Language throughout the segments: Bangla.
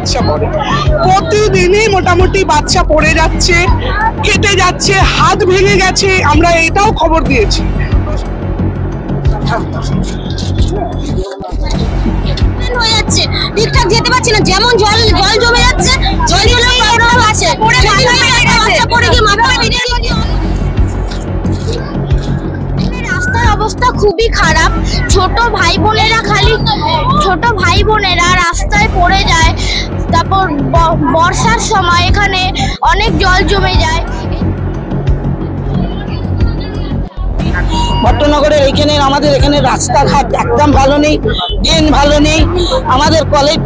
বাচ্চা পড়ে, প্রতিদিনই মোটামুটি বাচ্চা পড়ে যাচ্ছে, কেটে যাচ্ছে, হাত ভেঙে গেছে, আমরা এটাও খবর দিয়েছি। হয়ে যাচ্ছে, ঠিকঠাক যেতে পারছি না, যেমন জল জমে যাচ্ছে, রাস্তার অবস্থা খুবই খারাপ। ছোট ভাই বোনেরা রাস্তায় পড়ে যায়। তারপর বর্ষার সময় এখানে অনেক জল জমে যায়। ভট্টনগরের আমাদের এখানে রাস্তাঘাট একদম ভালো নেই, ড্রেন ভালো নেই, আমাদের কলের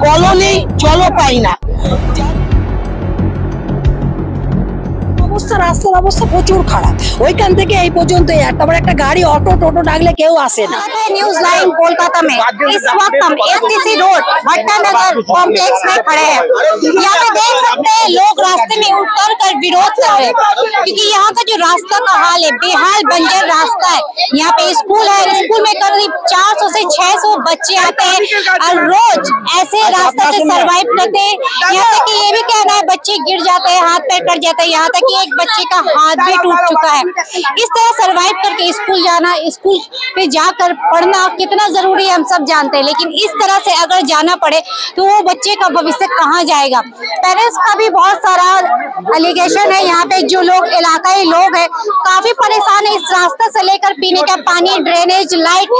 কলও নেই, জলও পাই না। রাস্তার অবস্থা প্রচুর খারাপ, ওইখান থেকে এই পর্যন্ত তারপরে একটা গাড়ি অটো টোটো ডাকলে কেউ আসে না। न्यूज़ लाइन कोलकाता में इस वक्त हम एसटीसी रोड भट्टानगर कॉम्प्लेक्स में खड़े हैं। यहाँ पे देख सकते हैं लोग रास्ते में उतर कर विरोध कर रहे हैं, क्योंकि यहाँ का जो रास्ता का हाल है, बेहाल बंजर रास्ता है। यहाँ पे स्कूल है, स्कूल में करीब 400 से 600 बच्चे आते हैं और रोज ऐसे रास्ते से सर्वाइव करते हैं। यहाँ तक कि ये भी कहना है बच्चे गिर जाते हैं, हाथ पैर कट जाते हैं, यहाँ तक कि एक बच्चे का हाथ भी टूट चुका है। इस तरह सर्वाइव करके स्कूल जाना, स्कूल पे जाकर पढ़ना कितना जरूरी है हम सब जानते हैं, लेकिन इस तरह से अगर जाना पड़े तो वो बच्चे का भविष्य कहाँ जाएगा। पेरेंट्स का भी बहुत सारा एलिगेशन है। यहाँ पे जो लोग इलाकाई लोग हैं काफी परेशान है, इस रास्ते से लेकर पीने का पानी, ड्रेनेज, लाइट,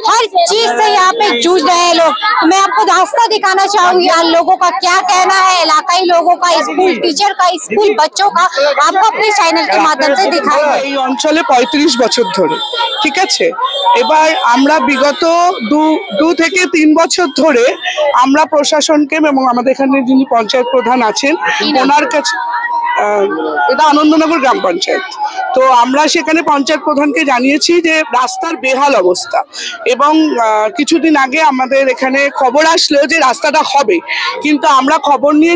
हर चीज से यहाँ पे जूझ रहे हैं लोग। तो मैं आपको रास्ता दिखाना चाहूंगी, लोगों का क्या कहना है, इलाकाई लोगों का, स्कूल टीचर का, स्कूल बच्चों का, आपको अपने चैनल के माध्यम से दिखाएंगे। এই অঞ্চলে 35 বছর ধরে, ঠিক আছে। এবার আমরা বিগত 2 থেকে 3 বছর ধরে আমরা প্রশাসনকে এবং আমাদের এখানে যিনি পঞ্চায়েত প্রধান আছেন ওনার কাছে, এটা আনন্দনগর গ্রাম পঞ্চায়েত, তো আমরা সেখানে পঞ্চায়েত প্রধানকে জানিয়েছি যে রাস্তার বেহাল অবস্থা, এবং কিছুদিন আগে আমাদের এখানে খবর আসলো যে রাস্তাটা হবে, কিন্তু আমরা খবর নিয়ে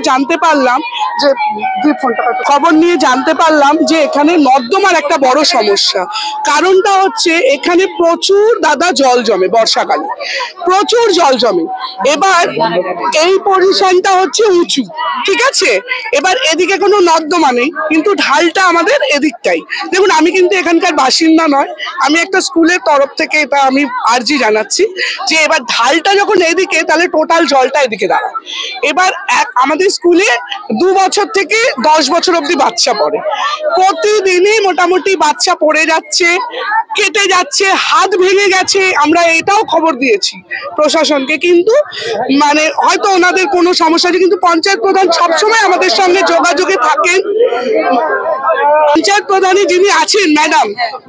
জানতে পারলাম যে এখানে নর্দমার একটা বড় সমস্যা। কারণটা হচ্ছে এখানে প্রচুর জল জমে, বর্ষাকালে প্রচুর জল জমে। এবার এই পজিশনটা হচ্ছে উঁচু, ঠিক আছে। এবার এদিকে কোনো নর্দমা নেই, কিন্তু ঢালটা আমাদের এদিকটাই। দেখুন, আমি কিন্তু এখানকার বাসিন্দা নয়, আমি একটা স্কুলের তরফ থেকে এটা আমি আর্জি জানাচ্ছি যে এবার ঢালটা যখন এদিকে, তাহলে টোটাল জলটা এদিকে দাঁড়ায়। এবার আমাদের স্কুলে 2 বছর থেকে 10 বছর অব্দি বাচ্চা পড়ে, প্রতিদিনই মোটামুটি বাচ্চা পড়ে যাচ্ছে, কেটে যাচ্ছে, হাত ভেঙে গেছে, আমরা এটাও খবর দিয়েছি প্রশাসনকে, কিন্তু মানে হয়তো ওনাদের কোনো সমস্যা আছে, কিন্তু পঞ্চায়েত প্রধান সবসময় আমাদের সঙ্গে যোগাযোগে থাকেন। পঞ্চায়েত প্রধানই যিনি আছেন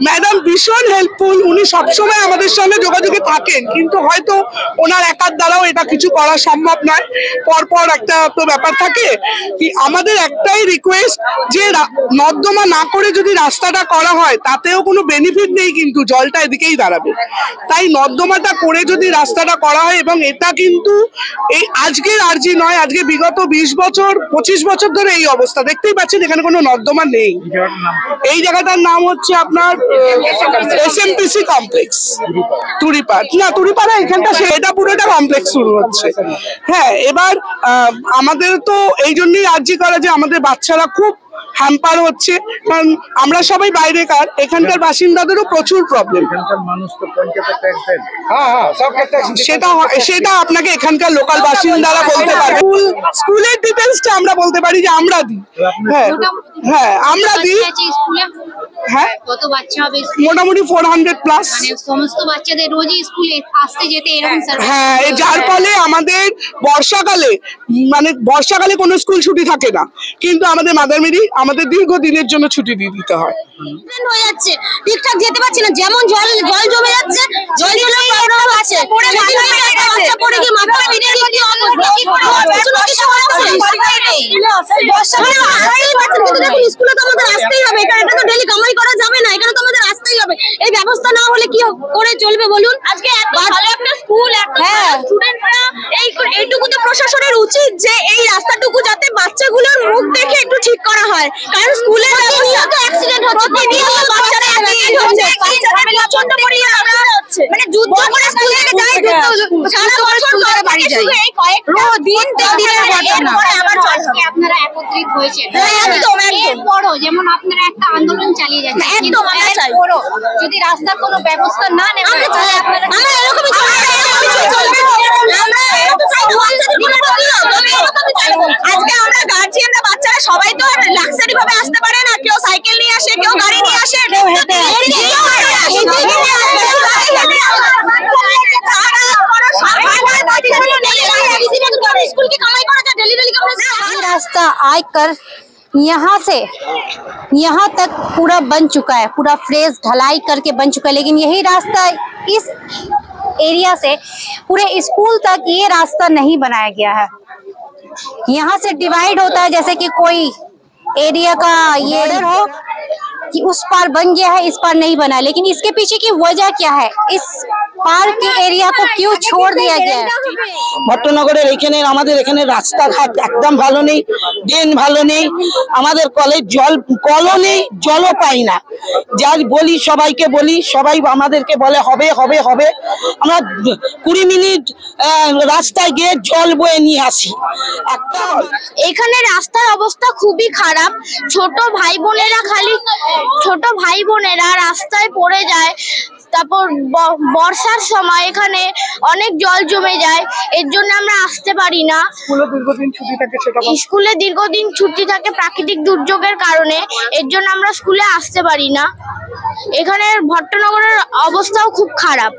ম্যাডাম ভীষণ হেল্পফুল, উনি সবসময় আমাদের সঙ্গে যোগাযোগে থাকেন, কিন্তু হয়তো ওনার একার দ্বারাও এটা কিছু করা সম্ভব নয়। পরপর একটা তো ব্যাপার থাকে, কি আমাদের একটাই রিকোয়েস্ট যে নর্দমা না করে যদি রাস্তাটা করা হয় তাতেও কোনো বেনিফিট নেই, কিন্তু জলটা এদিকেই দাঁড়াবে। তাই নর্দমাটা করে যদি রাস্তাটা করা হয়, এবং এটা কিন্তু এই আজকের আর্জি নয়, আজকে বিগত 20 বছর 25 বছর ধরে এই অবস্থা, দেখতেই পাচ্ছেন এখানে কোনো নর্দমা নেই। এই জায়গাটার নাম হচ্ছে আপনার এসএমপিসি কমপ্লেক্স, তুরিপাড়া, এখানটা সেটা পুরোটা কমপ্লেক্স শুরু হচ্ছে। হ্যাঁ, এবার আমাদের তো এই জন্যই আর্জি করা যে আমাদের বাচ্চারা খুব হ্যাম্পার হচ্ছে, কারণ আমরা সবাই বাইরেকার, এখানকার বাসিন্দাদেরও প্রচুর প্রবলেম। সেটা আপনাকে এখানকার লোকাল বাসিন্দারা বলতে পারে। স্কুলের ডিটেলসটা আমরা বলতে পারি যে আমরা দিই, হ্যাঁ আমরা দিই। হ্যাঁ, কত বাচ্চা হবে? মোটামুটি 400+। সমস্ত বাচ্চাদের রোজই স্কুলে আসতে যেতে এরকম। হ্যাঁ, যার ফলে আমাদের বর্ষাকালে কোনো স্কুল ছুটি থাকে না, কিন্তু আমাদের মাদার মেরি আমাদের দীর্ঘদিনের জন্য ছুটি দিয়ে দিতে হয়। হয়ে যাচ্ছে, ঠিকঠাক যেতে পারছি না, যেমন জল জমে যাচ্ছে, স্কুলে তো আমাদের আসতেই হবে, এটা তো ডেলি কামাই করা যাবে না, এখানে তো আমাদের আসতেই হবে। এই ব্যবস্থা না হলে কি করে চলবে বলুন? আজকে ভালো একটা স্কুল, স্টুডেন্টরা এইটুকু তো প্রশাসনের উচিত যে এই রাস্তাটুকু যাতে বাচ্চাগুলোর মুখ দেখে একটু ঠিক করা হয়, কারণ স্কুলে তো অ্যাক্সিডেন্ট হচ্ছে, বাচ্চারা অ্যাক্সিডেন্ট হচ্ছে, বাচ্চাদের পছন্দ করি আমরা, মানে যুদ্ধ করে স্কুল থেকে যাই, সারা বছর বাড়ি যাই রোজ প্রত্যেক দিনের ঘটনা আপনারা একত্রিত হয়েছে একদম বড় যেমন আপনারা একটা আন্দোলন চালিয়ে যাচ্ছেন একদম আমরা চাই যদি রাস্তার কোনো ব্যবস্থা না নেন আমরা চাই আমরা এরকমই আজকে আমরা গার্জিয়ানরা বাচ্চারা সবাই তো আর লাক্সারি ভাবে আসতে পারে না, কেউ সাইকেল নিয়ে আসে, কেউ গাড়ি নিয়ে আসে, रास्ता आकर यहाँ तक पूरा बन चुका है, पूरा फ्रेज ढलाई करके बन चुका है, लेकिन यही रास्ता इस एरिया से पूरे स्कूल तक ये रास्ता नहीं बनाया गया है। यहाँ से डिवाइड होता है, जैसे कि कोई एरिया का ये हो कि उस पार बन गया है, इस पार नहीं बना है, लेकिन इसके पीछे की वजह क्या है, इस पार के एरिया को क्यों छोड़ दिया गया है? ভট্টনগরের এখানে আমাদের এখানে রাস্তাঘাট একদম ভালো নেই, ড্রেন ভালো নেই, আমাদের কলের জল কলও নেই, জলও পাই না। যার বলি সবাইকে বলি, সবাই আমাদেরকে বলে হবে হবে হবে, আমরা 20 মিনিট রাস্তায় গিয়ে জল বয়ে নিয়ে আসি। এখানে রাস্তার অবস্থা খুবই খারাপ, ছোট ভাই বোনেরা রাস্তায় পড়ে যায়। তারপর বর্ষার সময় এখানে অনেক জল জমে যায়, এর জন্য আমরা আসতে পারি না। স্কুলে দীর্ঘদিন ছুটি থাকে প্রাকৃতিক দুর্যোগের কারণে, এর জন্য আমরা স্কুলে আসতে পারি না। এখানে ভট্টনগরের অবস্থাও খুব খারাপ।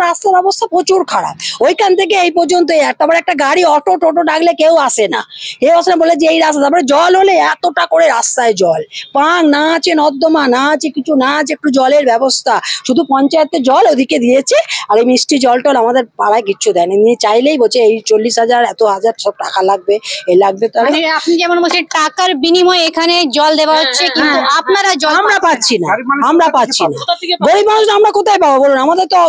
রাস্তার অবস্থা প্রচুর খারাপ। ওইখান থেকে এই পর্যন্ত তারপর একটা গাড়ি অটো টোটো ডাকলে কেউ আসে না, বলে যে এই রাস্তা, তারপরে জল হলে এতটা করে রাস্তায় জল, পাং না আছে, নর্দমা না আছে, কিছু না আছে, একটু জলের ব্যবস্থা শুধু পঞ্চায়েতের জল ওদিকে দিয়েছে, আর এই মিষ্টি জল টল আমাদের পাড়ায় কিচ্ছু দেয়নি। নিয়ে চাইলেই বলছে এই 40,000 এত হাজার সব টাকা লাগবে, এই লাগবে। মানে আপনি যেমন বলছেন টাকার বিনিময়ে এখানে জল দেওয়া হচ্ছে, কিন্তু আপনারা জল আমরা পাচ্ছি না, গরিব মানুষ আমরা কোথায় পাবো বলুন? আমাদের তো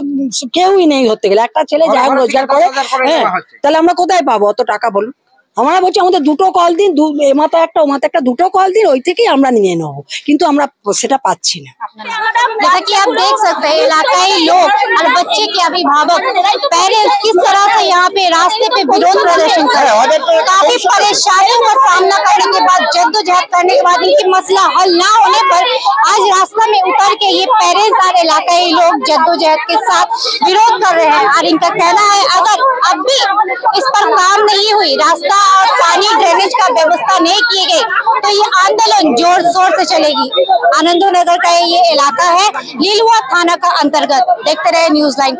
কেউই নেই ধরতে গেলে, একটা ছেলে যাই হোক রোজগার করে, হ্যাঁ, তাহলে আমরা কোথায় পাবো অত টাকা বলুন? আমরা বলছি আমাদের দুটো কল দিন, এ মাথা একটা ও মাথা একটা, দুটো কল দিন, ওই থেকেই আমরা নিয়ে নেবো, কিন্তু আমরা সেটা পাচ্ছি না। जैसा कि आप देख सकते हैं इलाकाई लोग और बच्चे के अभिभावक पेरेंट्स किस तरह से यहाँ पे रास्ते पे विरोध प्रदर्शन कर रहे हैं। काफी परेशानियों का सामना करने के बाद, जद्दोजहद करने के बाद, इनकी मसला हल ना होने पर आज रास्ता में उतर के ये पेरेंट्स और इलाकाई लोग जद्दोजहद के साथ विरोध कर रहे हैं। और इनका कहना है अगर अब भी इस पर काम नहीं हुई, रास्ता और पानी ड्रेनेज का व्यवस्था नहीं की गई, तो ये आंदोलन जोर शोर से चलेगी। आनंदो नगर का ये इलाका है, लीलुआ थाना का अंतर्गत। देखते रहे न्यूज़ लाइन।